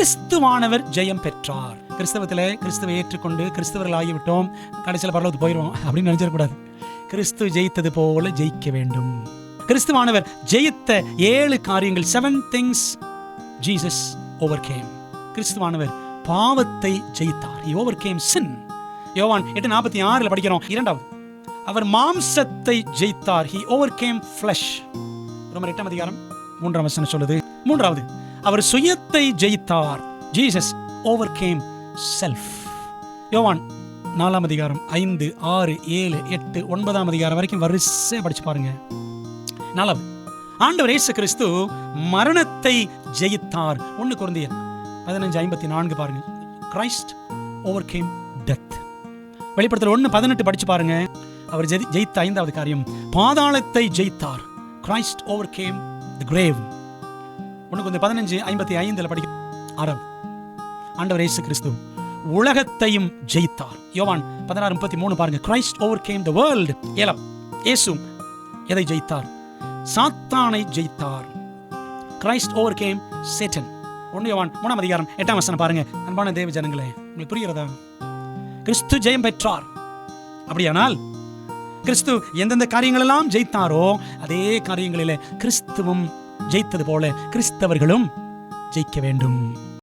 கிறிஸ்துவானவர் ஜெயம் பெற்றார். கிறிஸ்துவை ஏற்றுக்கொண்டு கிறிஸ்தவர்கள் ஆகிவிட்டோம், கடைசியில் பரலோகத்துக்கு போயிடுவோம் அப்படின்னு நினைச்சிடக்கூடாது. கிறிஸ்து ஜெயித்தது போல ஜெயிக்க வேண்டும். கிறிஸ்துவானவர் ஜெயித்த 7 காரியங்கள், 7 things Jesus overcame. கிறிஸ்துவானவர் பாவத்தை ஜெயித்தார். He overcame sin. யோவான் 8:46 படிக்கிறோம். இரண்டாவது, அவர் மாம்சத்தை ஜெயித்தார். He overcame flesh. ரோமர் 8:3 சொல்லுது. மூன்றாவது, அவர் சுயத்தை ஜெயித்தார். Jesus overcame self. யோவான் 4:5, 5, 6, 7, 8, 9 வரைக்கும் வரிசையா படிச்சு பாருங்க. 4, ஆண்டவர் இயேசு கிறிஸ்து மரணத்தை ஜெயித்தார். 1 கொரிந்தியர் 15:54 பாருங்க. Christ overcame death. வெளிப்படுத்தல் 1:18 படிச்சு பாருங்க. அவர் ஜெயித்த 5வது காரியம், பாதாளத்தை ஜெயித்தார். Christ overcame the grave. 1 கொரிந்தியர் 15:55 படிக்க. 6, ஆண்டவர் இயேசு கிறிஸ்து உலகத்தையும் ஜெயித்தார். யோவான் 16:33 பாருங்க. Christ overcame the world. 7, இயேசு எதை ஜெயித்தார்? சாத்தானை ஜெயித்தார். Christ overcame Satan. 1 யோவான் 3:8 பாருங்க. அன்பான தேவ ஜனங்களே, உங்களுக்கு புரிகிறதா? கிறிஸ்து ஜெயம் பெற்றார். அப்படியானால் கிறிஸ்து எந்தெந்த காரியங்கள் எல்லாம் ஜெயித்தாரோ அதே காரியங்களிலே கிறிஸ்துவும் ஜெயித்தது போல கிறிஸ்தவர்களும் ஜெயிக்க வேண்டும்.